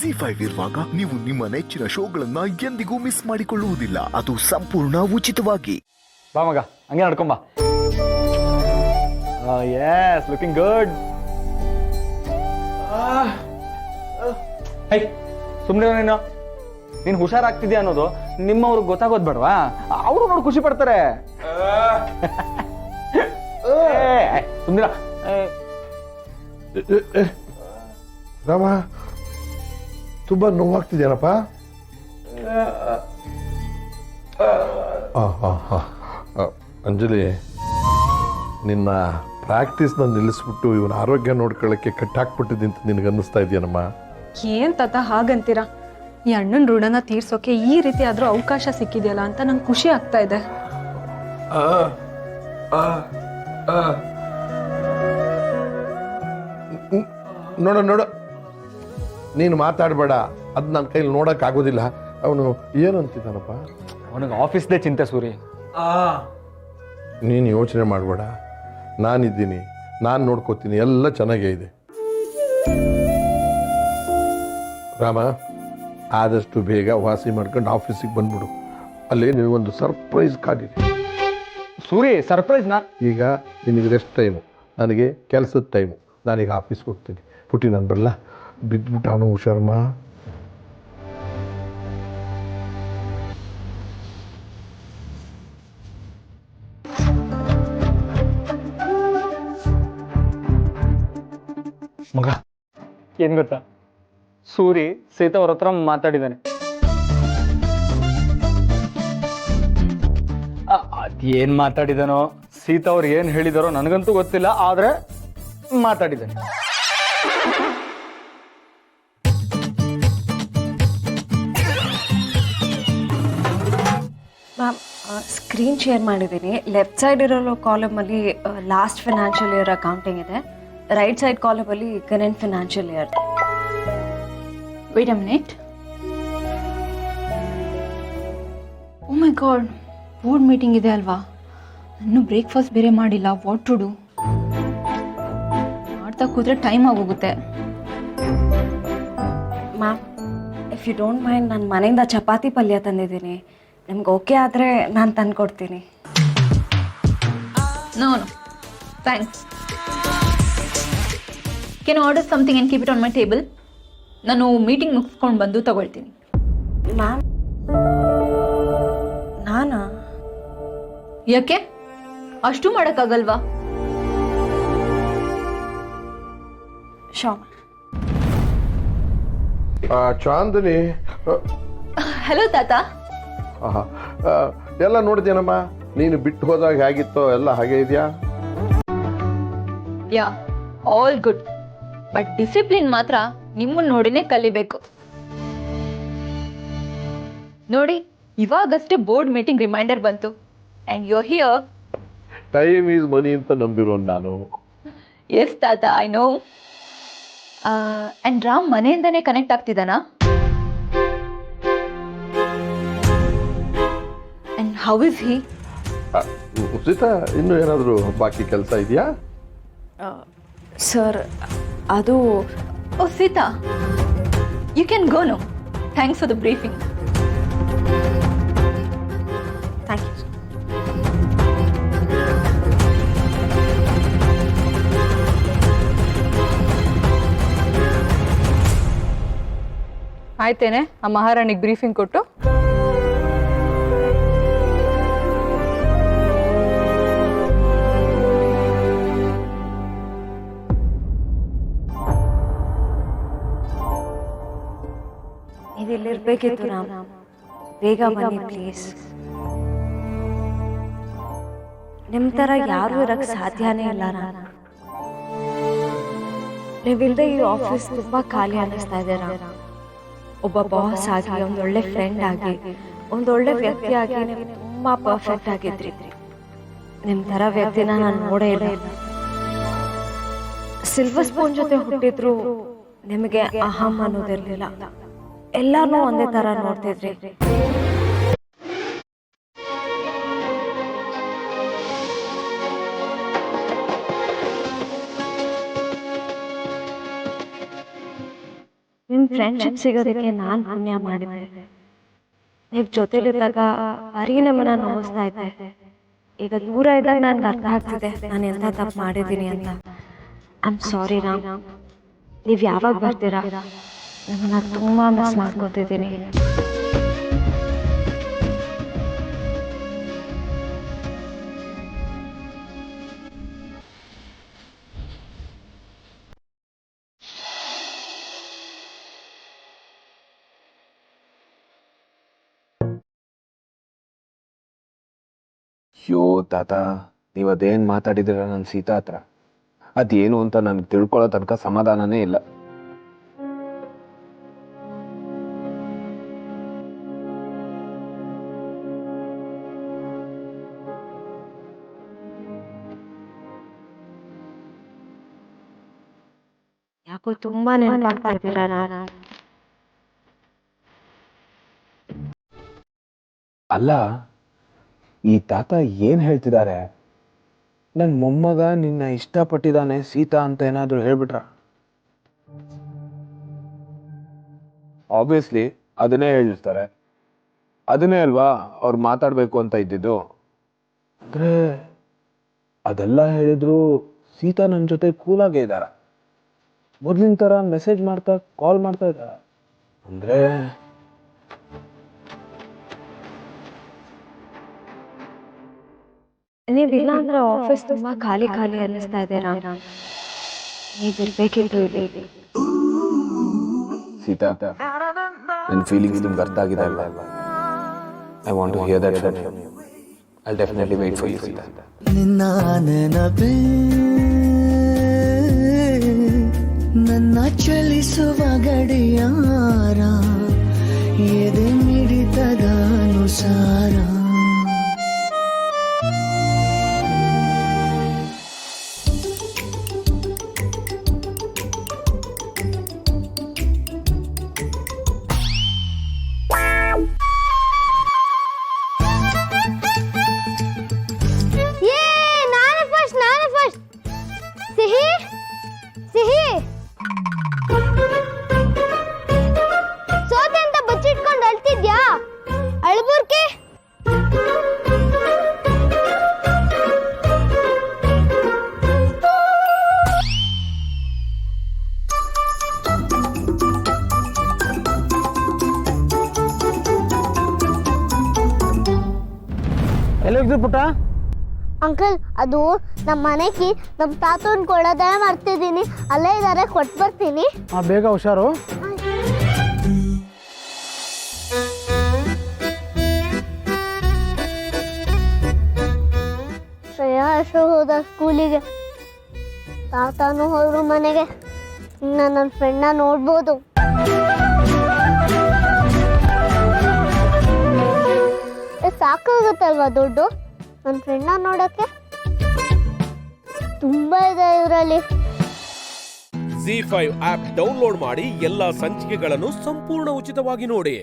ಜಿ5 ಇರುವಾಗ ನೀವು ನಿಮ್ಮ ನೆಚ್ಚಿನ ಶೋಗಳನ್ನ ಎಂದಿಗೂ ಮಿಸ್ ಮಾಡಿಕೊಳ್ಳುವುದಿಲ್ಲ. ಅದು ಸಂಪೂರ್ಣ ಉಚಿತವಾಗಿ. ಬಾ ಮಗ, ಹಂಗೆ ನಡ್ಕೊಂಬ. Yes, looking good. ಹೈ, ಸುಮ್ಮನೆ ನೀನು ಹುಷಾರಾಗ್ತಿದ್ಯಾ ಅನ್ನೋದು ನಿಮ್ಮವ್ರಿಗೆ ಗೊತ್ತಾಗೋದು ಬೇಡವಾ? ಅವರು ನೋಡಿ ಖುಷಿ ಪಡ್ತಾರೆ. ಸುಮ್ಮನೆ ರಾಮ, ತುಂಬ ನೋವಾಗ್ತಿದ್ಯಾನಪ್ಪ? ಅಂಜಲಿ, ನಿನ್ನ ಪ್ರಾಕ್ಟೀಸ್ನ ನಿಲ್ಲಿಸ್ಬಿಟ್ಟು ಇವನ ಆರೋಗ್ಯ ನೋಡ್ಕೊಳ್ಳೋಕ್ಕೆ ಕಟ್ಟಾಕ್ಬಿಟ್ಟಿದ್ದಂತ ನಿನಗೆ ಅನ್ನಿಸ್ತಾ ಇದೆಯೇನಮ್ಮ? ಏನ್ ತಾತ ಹಾಗಂತೀರಾ? ಈ ಅಣ್ಣನ ಋಣನ ತೀರ್ಸೋಕೆ ಈ ರೀತಿ ಆದ್ರೂ ಅವಕಾಶ ಸಿಕ್ಕಿದೆಯಲ್ಲ ಅಂತ ನಂಗೆ ಖುಷಿ ಆಗ್ತಾ ಇದೆ. ನೋಡು, ನೀನು ಮಾತಾಡಬೇಡ. ಅದು ನನ್ನ ಕೈಲಿ ನೋಡೋಕ್ಕಾಗೋದಿಲ್ಲ. ಅವನು ಏನು ಅಂತಿದ್ದಾನಪ್ಪ? ಅವನಿಗೆ ಆಫೀಸ್ದೇ ಚಿಂತೆ ಸೂರಿ. ನೀನು ಯೋಚನೆ ಮಾಡಬೇಡ, ನಾನಿದ್ದೀನಿ, ನಾನು ನೋಡ್ಕೋತೀನಿ, ಎಲ್ಲ ಚೆನ್ನಾಗೇ ಇದೆ. ರಾಮ, ಆದಷ್ಟು ಬೇಗ ವಾಸಿ ಮಾಡ್ಕೊಂಡು ಆಫೀಸಿಗೆ ಬಂದ್ಬಿಡು. ಅಲ್ಲಿ ನಿನಗೊಂದು ಸರ್ಪ್ರೈಸ್ ಕಾದಿದೆ. ಸೂರಿ, ಸರ್ಪ್ರೈಸ್ನಾ? ಈಗ ನಿನಗೆ ರೆಸ್ಟ್ ಟೈಮು, ನನಗೆ ಕೆಲಸದ ಟೈಮು. ನಾನೀಗ ಆಫೀಸ್ಗೆ ಹೋಗ್ತೀನಿ. ಪುಟ್ಟಿ, ನಾನು ಬರಲ್ಲ. ಬಿದ್ದುಬಿಟ್ಟು ಅವನು ಹುಷಾರಮ್ಮ. ಮಗ, ಏನ್ ಗೊತ್ತಾ, ಸೂರಿ ಸೀತಾ ಅವ್ರ ಹತ್ರ ಮಾತಾಡಿದ್ದಾನೆ. ಅದೇನ್ ಮಾತಾಡಿದಾನೋ, ಸೀತಾ ಅವ್ರು ಏನ್ ಹೇಳಿದಾರೋ ನನಗಂತೂ ಗೊತ್ತಿಲ್ಲ, ಆದ್ರೆ ಮಾತಾಡಿದ್ದಾನೆ. ಮ್ಯಾಮ್, ಸ್ಕ್ರೀನ್ ಶೇರ್ ಮಾಡಿದ್ದೀನಿ. ಲೆಫ್ಟ್ ಸೈಡ್ ಇರೋ ಕಾಲಮಲ್ಲಿ ಲಾಸ್ಟ್ ಫಿನಾನ್ಷಿಯಲ್ ಇಯರ್ ಅಕೌಂಟಿಂಗ್ ಇದೆ. ರೈಟ್ ಸೈಡ್ ಕಾಲಮಲ್ಲಿ current financial year. Wait a minute. Oh my god, board meeting ಇದೆ ಅಲ್ವಾ? ಇನ್ನೂ ಬ್ರೇಕ್ಫಾಸ್ಟ್ ಬೇರೆ ಮಾಡಿಲ್ಲ. What to do? ಮಾಡ್ತಾ ಕೂತ್ರೆ ಟೈಮ್ ಆಗೋಗುತ್ತೆ. Ma'am, if you don't mind, ನಾನು ಮನೆಯಿಂದ ಚಪಾತಿ ಪಲ್ಯ ತಂದಿದ್ದೀನಿ. ನಿಮ್ಗೆ ಓಕೆ ಆದರೆ ನಾನು ತಂದು ಕೊಡ್ತೀನಿ. No no thanks. Can order something and keep it on my table. ನಾನು ಮೀಟಿಂಗ್ ಮುಗಿಸ್ಕೊಂಡು ಬಂದು ತಗೊಳ್ತೀನಿ. ಮ್ಯಾಮ್, ನಾನಾ? ಯಾಕೆ, ಅಷ್ಟು ಮಾಡೋಕ್ಕಾಗಲ್ವಾ? ಶೋ. ಚಾಂದಿನಿ, ಹಲೋ ತಾತ. ಎಲ್ಲ ನೋಡಿದ್ಯಾನಮ್ಮ? ನೀನು ಬಿಟ್ಟು ಹೋದಾಗ ಹೇಗಿತ್ತೋ ಎಲ್ಲ ಹಾಗೆ ಇದೆಯಾ? Yeah, all good. But discipline ಮಾತ್ರ ನಿಮ್ಮನ್ನು ನೋಡಿನೇ ಕಲಿಬೇಕು. ನೋಡಿ, ಇವಾಗಷ್ಟೇ ಬೋರ್ಡ್ ಮೀಟಿಂಗ್ ರಿಮೈಂಡರ್ ಬಂತು. And you are here. Time is money ಅಂತ ನಂಬಿರೋನು ನಾನು. ಎಸ್ ತಾತ, ಐ ನೋ. ಆ್ಯಂಡ್ ರಾಮ್ ಮನೆಯಿಂದನೇ ಕನೆಕ್ಟ್ ಆಗ್ತಿದ್ದಾನಾ? And how is he? Sita, ಇನ್ನೂ ಏನಾದರೂ ಬಾಕಿ ಕೆಲಸ ಇದೆಯಾ? ಸರ್, ಅದು oh Sita, you can go no. Thanks for the briefing. Thank you. ಆಯ್ತೇನೆ ಆ ಮಹಾರಾಣಿಗೆ ಬ್ರೀಫಿಂಗ್ ಕೊಟ್ಟು. ನೀವು ಇಲ್ಲಿರ್ಬೇಕಿತ್ತು ರಾಮ್. ಬೇಗ ಬನ್ನಿ ಪ್ಲೀಸ್. ನಿಮ್ಮ ಥರ ಯಾರು ಇರಕ್ಕೆ ಸಾಧ್ಯನೇ ಇಲ್ಲ ರಾಮ್. ನೀವಿಲ್ಲದೆ ಈ ಆಫೀಸ್ ತುಂಬ ಖಾಲಿ ಅನ್ನಿಸ್ತಾ ಇದೆ ರಾಮ್. ಒಬ್ಬ ಬಾಸ್ ಆಗಿ, ಒಂದೊಳ್ಳೆ ಫ್ರೆಂಡ್ ಆಗಿ, ಒಂದೊಳ್ಳೆ ವ್ಯಕ್ತಿ ಆಗಿ ನೀವು ತುಂಬ ಪರ್ಫೆಕ್ಟ್ ಆಗಿದ್ರಿ. ನಿಮ್ಮ ಥರ ವ್ಯಕ್ತಿನ ನಾನು ನೋಡೇ ಇಲ್ಲ. ಸಿಲ್ವರ್ ಸ್ಪೂನ್ ಜೊತೆ ಹುಟ್ಟಿದ್ರು ನಿಮಗೆ ಅಹಂ ಅನ್ನೋದಿರಲಿಲ್ಲ. ಎಲ್ಲಾನು ಒಂದೇ ತರ ನೋಡ್ತಿದ್ರಿ. ಫ್ರೆಂಡ್ಶಿಪ್ ಸಿಗೋದಕ್ಕೆ ನಾನು ಪುಣ್ಯ ಮಾಡಿದೆ. ನೀವು ಜೊತೆಲಿದ್ದಾಗ ಬರೀ ನಮ್ಮನ್ನ ನೋವಿಸ್ತಾ ಇದ್ದೆ. ಈಗ ದೂರ ಇದ್ದಾಗ ನನ್ಗೆ ಅರ್ಥ ಆಗ್ತಿದೆ ನಾನು ಎಂಥ ತಪ್ಪು ಮಾಡಿದ್ದೀನಿ ಅಂತ. I am sorry Ram. ನೀವು ಯಾವಾಗ ಬರ್ತೀರಾ? ನಮ್ಮನ್ನ ತುಂಬ ಮಿಸ್ ಮಾಡ್ಕೊತಿದ್ದೀನಿ. ಅಯ್ಯೋ ತಾತ, ನೀವು ಅದೇನು ಮಾತಾಡಿದಿರ ನನ್ನ ಸೀತಾ ಹತ್ರ, ಅದೇನು ಅಂತ ನನಗೆ ತಿಳ್ಕೊಳ್ಳೋ ತನಕ ಸಮಾಧಾನನೇ ಇಲ್ಲ. ಯಾಕೋ ತುಂಬಾ ನೆನಪಾಗ್ತಾ ಇದ್ದೀರಾ ನಾನು. ಅಲ್ಲ, ಈ ತಾತ ಏನ್ ಹೇಳ್ತಿದ್ದಾರೆ? ನನ್ನ ಮೊಮ್ಮಗ ನಿನ್ನ ಇಷ್ಟಪಟ್ಟಿದ್ದಾನೆ ಸೀತಾ ಅಂತ ಏನಾದರೂ ಹೇಳ್ಬಿಟ್ರ? ಆಬ್ವಿಯಸ್ಲಿ ಅದನ್ನೇ ಹೇಳಿರ್ತಾರೆ. ಅದನ್ನೇ ಅಲ್ವಾ ಅವ್ರು ಮಾತಾಡಬೇಕು ಅಂತ ಇದ್ದಿದ್ದು. ಅಂದ್ರೆ ಅದೆಲ್ಲ ಹೇಳಿದ್ರು ಸೀತಾ ನನ್ನ ಜೊತೆ ಕೂಲಾಗೇ ಇದ್ದಾರ. ಮೊದಲಿನ ಥರ ಮೆಸೇಜ್ ಮಾಡ್ತಾ ಕಾಲ್ ಮಾಡ್ತಾ ಇದ್ದಾರ. ಅಂದ್ರೆ ನೀವಿಲ್ಲ ಅಂದ್ರೆ ಆಫೀಸ್ ತುಂಬಾ ಖಾಲಿ ಖಾಲಿ ಅನ್ನಿಸ್ತಾ ಇದೆ ರಾಮ್. ನೀವಿರ್ಬೇಕಿತ್ತು ಇಲ್ಲಿ. ಸೀತಾ, ನನ್ನ ಫೀಲಿಂಗ್ಸ್ ನಿಮ್ಗೆ ಅರ್ಥ ಆಗಿದೆ ಅಲ್ವಾ? I want to hear that from you. I definitely wait for you Sita. ನಿನ್ನ ನೆನಪೇ ನನ್ನ ಚಲಿಸುವ ಗಡಿಯಾರ, ಎದೆ ಮಿಡಿತದ ಅನುಸಾರ. ಸೋತೆ ಅಂತ ಬಚ್ಚಿಟ್ಕೊಂಡು ಅಳ್ತಿದ್ಯಾ? ಅಳ್ಬೂರ್ಕೆ ಎಲ್ಲೋಗಿದ್ದು ಪುಟ್ಟ? ಅಂಕಲ್, ಅದು ನಮ್ಮ ಮನೆಗೆ ನಮ್ಮ ತಾತನ ಕೊಡೋದೇ ಮರ್ತಿದ್ದೀನಿ. ಅಲ್ಲೇ ಇದಾರೆ, ಕೊಟ್ಟು ಬರ್ತೀನಿ. ಬೇಗ ಹುಷಾರು. ಶ್ರೇಯಾ ಅಶೋಕ್ ಹೋದ ಸ್ಕೂಲಿಗೆ, ತಾತನೂ ಹೋದ್ರು ಮನೆಗೆ. ಇನ್ನು ನನ್ನ ಫ್ರೆಂಡ್ನ ನೋಡ್ಬೋದು. ಸಾಕಾಗುತ್ತಲ್ವಾ ದುಡ್ಡು ನನ್ನ ಫ್ರೆಂಡ್ನ ನೋಡೋಕ್ಕೆ? ತುಂಬ ಇದೆ ಇವರಲ್ಲಿ. ZEE5 ಆಪ್ ಡೌನ್ಲೋಡ್ ಮಾಡಿ ಎಲ್ಲಾ ಸಂಚಿಕೆಗಳನ್ನು ಸಂಪೂರ್ಣ ಉಚಿತವಾಗಿ ನೋಡಿ.